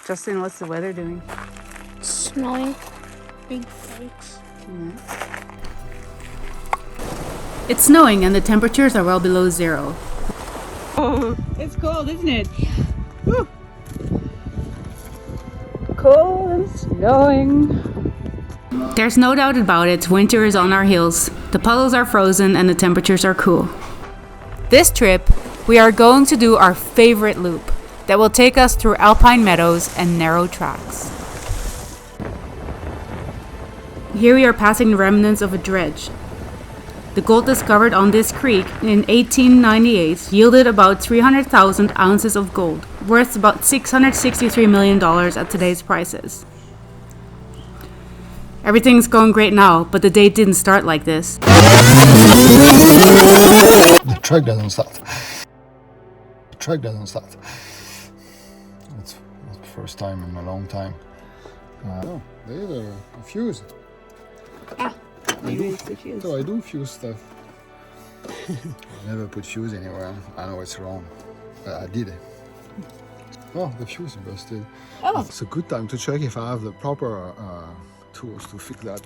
Justin, what's the weather doing? Snowing. Big flakes. It's snowing and the temperatures are well below zero. Oh, it's cold, isn't it? Yeah. Woo. Cold and snowing. There's no doubt about it, winter is on our heels. The puddles are frozen and the temperatures are cool. This trip, we are going to do our favorite loop that will take us through alpine meadows and narrow tracks. Here we are passing the remnants of a dredge. The gold discovered on this creek in 1898 yielded about 300,000 ounces of gold, worth about $663 million at today's prices. Everything's going great now, but the day didn't start like this. The truck doesn't start. The truck doesn't start. It's the first time in a long time. Oh, there's a fuse. Maybe it's the fuse. So I do fuse stuff. I never put fuse anywhere. I know it's wrong, but I did it. Oh, the fuse busted. Oh. It's a good time to check if I have the proper tools to fix that.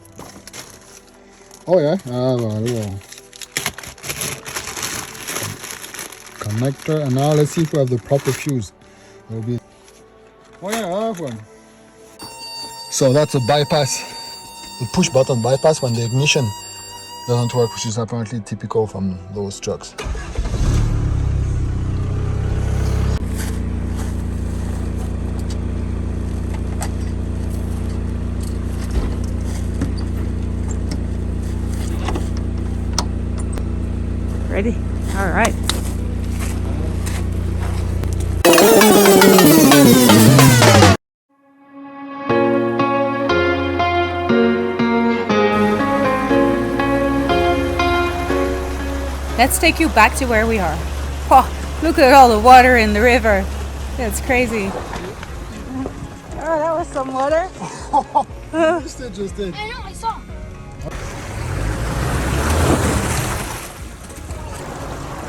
Oh yeah, I have a little connector, and now let's see if we have the proper fuse. It'll be. Oh yeah, I have one. So that's a bypass, the push button bypass when the ignition doesn't work, which is apparently typical from those trucks. Ready? All right. Let's take you back to where we are. Oh, look at all the water in the river. That's crazy. Oh, that was some water. Just did. I know, I saw.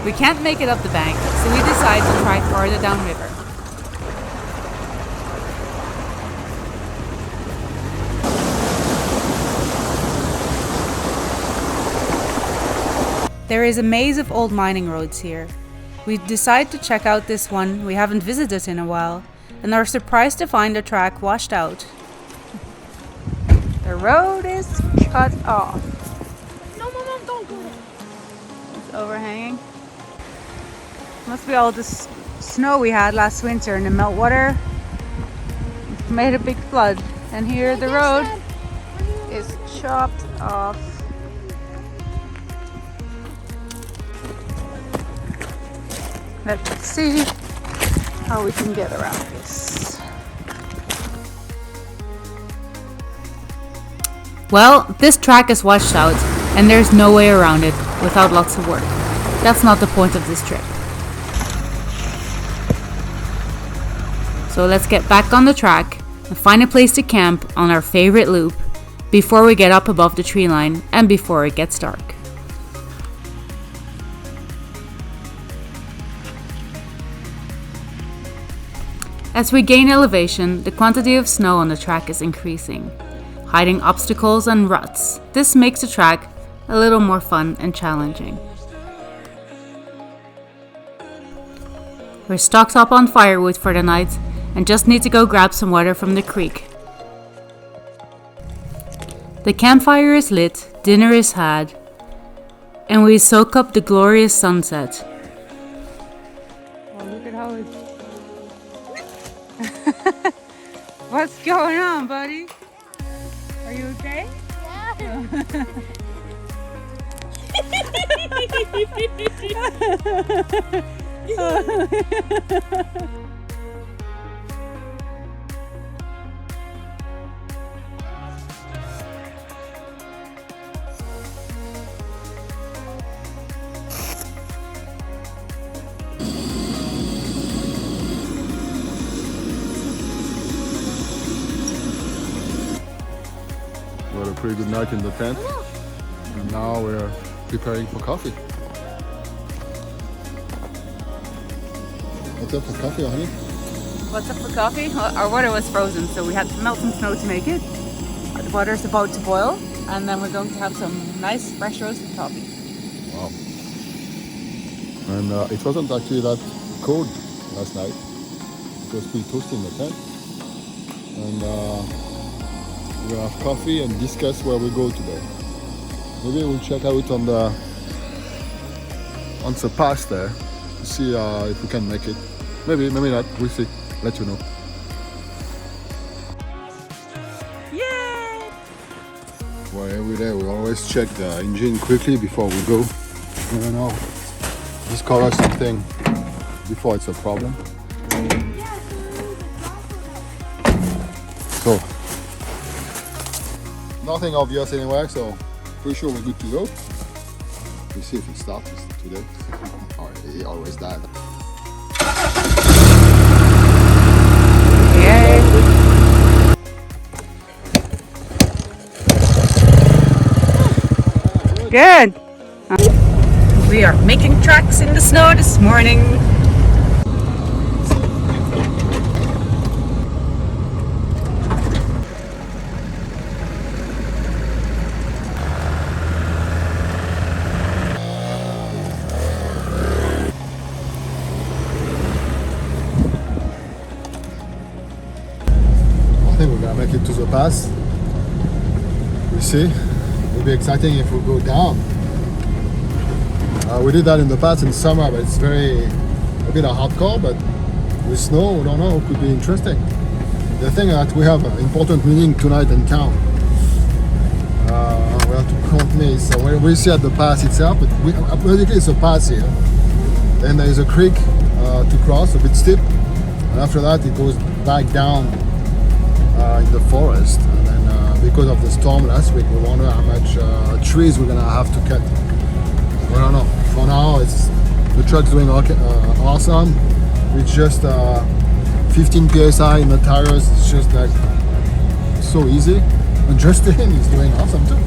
We can't make it up the bank, so we decide to try farther downriver. There is a maze of old mining roads here. We decide to check out this one we haven't visited in a while, and are surprised to find the track washed out. The road is cut off. No, Mom, don't go there. It's overhanging. Must be all this snow we had last winter, and the meltwater made a big flood. And here the road is chopped off. Let's see how we can get around this. Well, this track is washed out, and there's no way around it without lots of work. That's not the point of this trip. So let's get back on the track and find a place to camp on our favorite loop before we get up above the tree line and before it gets dark. As we gain elevation, the quantity of snow on the track is increasing, hiding obstacles and ruts. This makes the track a little more fun and challenging. We're stocked up on firewood for the night and just need to go grab some water from the creek. The campfire is lit, dinner is had, and we soak up the glorious sunset. Oh, look at how it's... What's going on, buddy? Are you okay? We had a pretty good night in the tent, and now we're preparing for coffee. What's up for coffee, honey? What's up for coffee? Well, our water was frozen, so we had to melt some snow to make it. The water's about to boil, and then we're going to have some nice fresh roasted coffee. Wow. And it wasn't actually that cold last night. It was pretty toasty in the tent. And we'll have coffee and discuss where we go today. Maybe we'll check out on the pass there to see if we can make it. Maybe not. We'll see. Let you know. Yay! Well, every day we always check the engine quickly before we go. You never know. Discover something before it's a problem. So, nothing obvious anywhere, so pretty sure we're good to go. We'll see if it starts today. Or it always does. Good. We are making tracks in the snow this morning. I think we're gonna make it to the pass. We'll see. It'll be exciting if we go down. We did that in the past in summer, but it's a bit of hardcore, but with snow, we don't know, it could be interesting. The thing that we have an important meeting tonight in town. We have to count me, so we'll see at the pass itself, but basically it's a pass here. Then there is a creek to cross, a bit steep, and after that it goes back down in the forest. And then because of the storm last week, we wonder how much trees we're gonna have to cut. I don't know. For now, the truck's doing awesome. It's just 15 psi in the tires. It's just like so easy. And Justin is doing awesome too.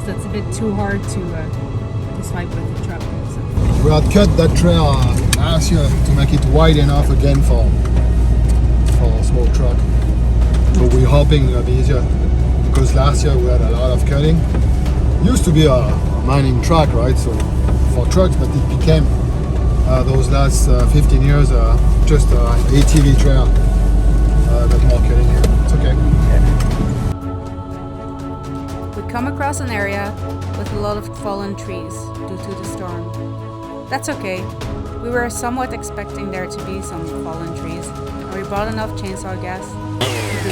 That's a bit too hard to swipe with the truck. So. We had cut that trail last year to make it wide enough again for a small truck. So we're hoping it'll be easier because last year we had a lot of cutting. It used to be a mining track, right? So for trucks, but it became those last 15 years just an ATV trail. Got more cutting here. It's okay. We come across an area with a lot of fallen trees due to the storm. That's okay. We were somewhat expecting there to be some fallen trees, and we brought enough chainsaw gas to do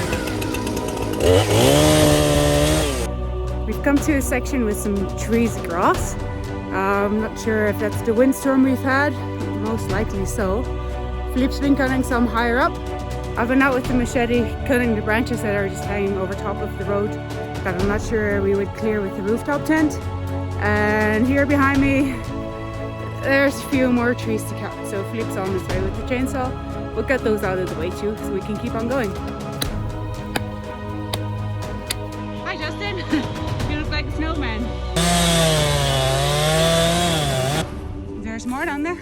it. We've come to a section with some trees across. I'm not sure if that's the windstorm we've had, most likely so. Philippe's been cutting some higher up. I've been out with the machete cutting the branches that are just hanging over top of the road that I'm not sure we would clear with the rooftop tent. And here behind me, there's a few more trees to cut. So Philippe's on his way with the chainsaw. We'll get those out of the way too, so we can keep on going. Hi Justin, you look like a snowman. There's more down there.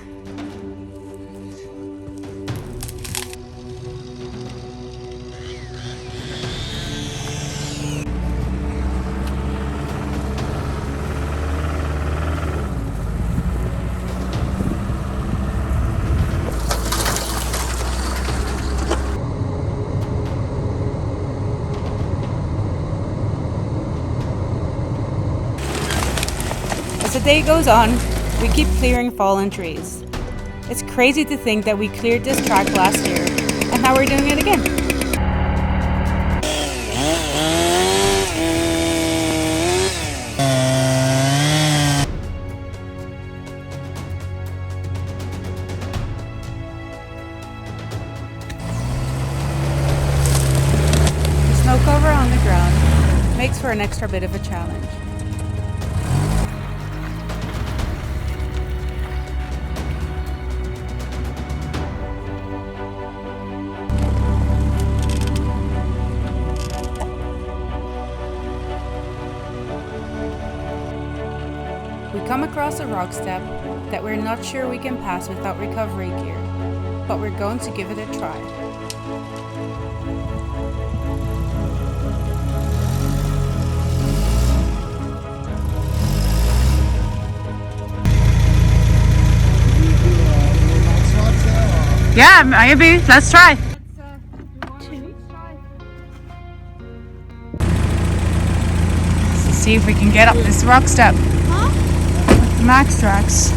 As the day goes on, we keep clearing fallen trees. It's crazy to think that we cleared this track last year, and now we're doing it again. The snow cover on the ground makes for an extra bit of a challenge. We come across a rock step that we're not sure we can pass without recovery gear, but we're going to give it a try. Yeah, maybe. Let's try. Let's see if we can get up this rock step. Max tracks.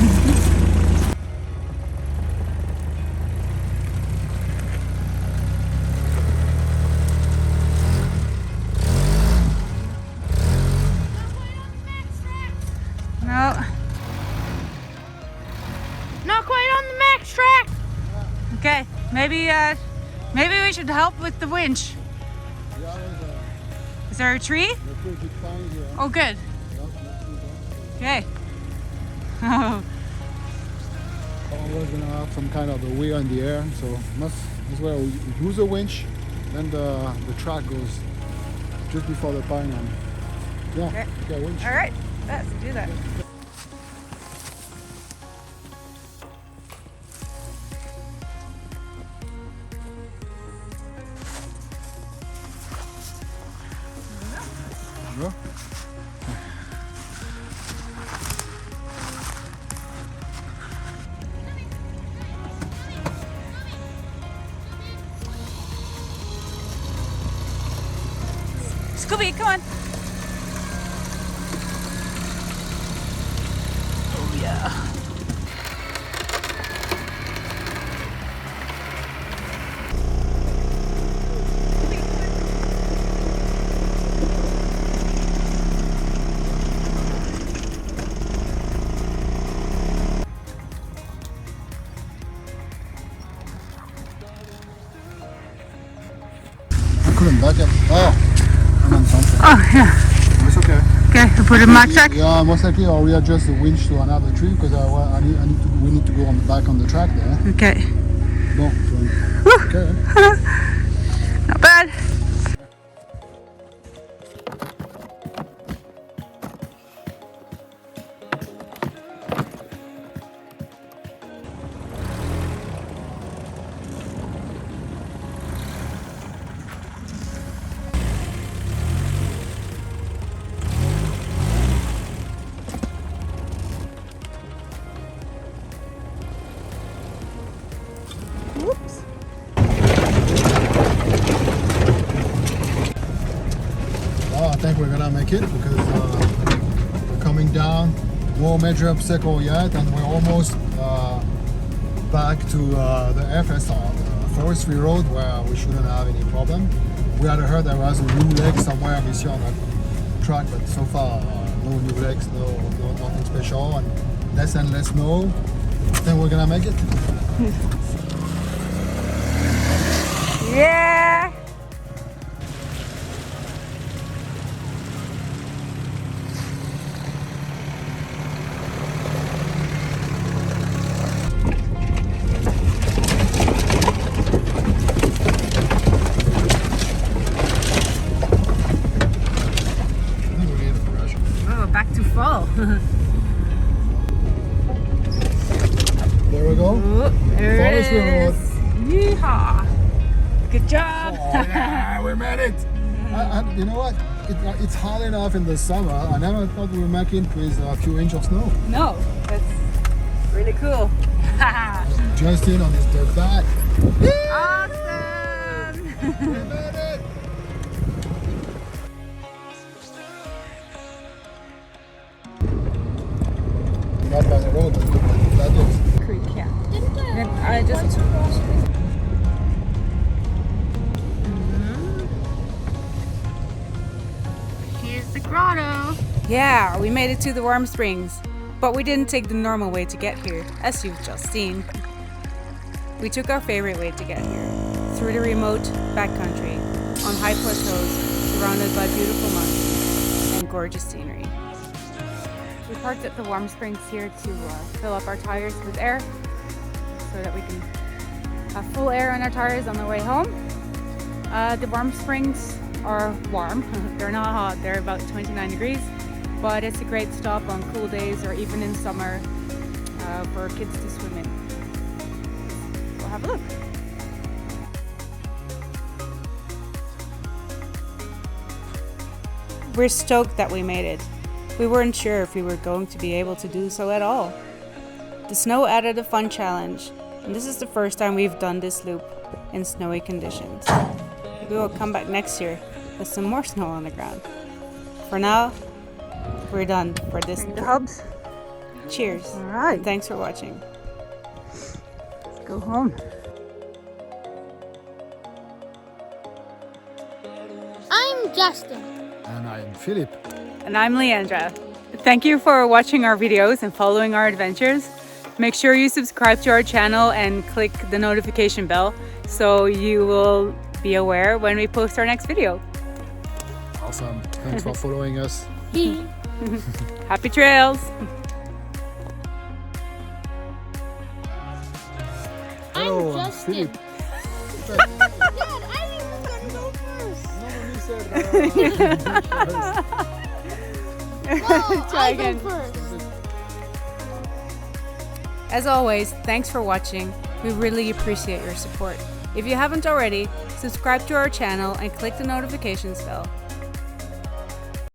No. Not quite on the max track. Okay, maybe we should help with the winch. Is there a tree? Oh, good. Okay. Oh. Always gonna have some kind of a weir in the air, so must as well use a winch. Then the track goes just before the pine. And yeah, okay, winch. All right, let's do that. Yeah. Scooby, come on. Oh yeah. I couldn't back it. Oh. Oh yeah. It's okay. Okay, we put a max track. Yeah, most likely I'll readjust the winch to another tree because we need to go on the back on the track there. Okay. Bon, so, okay. Not bad. Whoops. Well, I think we're gonna make it because we're coming down. No major obstacle yet, and we're almost back to the FSR, the forestry road, where we shouldn't have any problem. We had heard there was a new lake somewhere this year on the track, but so far no new lakes, nothing special, and less snow. I think we're gonna make it. Yeah. Oh, back to fall. There we go. Oh, there it Forestry road. is. Yeehaw. Good job. Oh, yeah, we made it. You know what? It's hot enough in the summer. I never thought we would make it with a few inches of snow. No, that's really cool. Justin on his dirt bike. Awesome. We made it. not down the road, but look at the flat Creek, yeah. Then I just. Here's the grotto. Yeah, we made it to the warm springs, but we didn't take the normal way to get here, as you've just seen. We took our favorite way to get here, through the remote backcountry, on high plateaus, surrounded by beautiful mountains and gorgeous scenery. We parked at the warm springs here to fill up our tires with air, so that we can have full air on our tires on the way home. The warm springs are warm. They're not hot, they're about 29 degrees, but it's a great stop on cool days or even in summer for kids to swim in. We'll have a look. We're stoked that we made it. We weren't sure if we were going to be able to do so at all. The snow added a fun challenge, and this is the first time we've done this loop in snowy conditions. We will come back next year with some more snow on the ground. For now, we're done for this. The hubs. Cheers. All right. And thanks for watching. Let's go home. I'm Justin. And I'm Philip. And I'm Leandra. Thank you for watching our videos and following our adventures. Make sure you subscribe to our channel and click the notification bell so you will be aware when we post our next video. Awesome. Thanks for following us. Happy trails! Hello, I'm Justin. Philip. Dad, I didn't even go first. No, Try I again. go first. As always, thanks for watching. We really appreciate your support. If you haven't already, subscribe to our channel and click the notifications bell.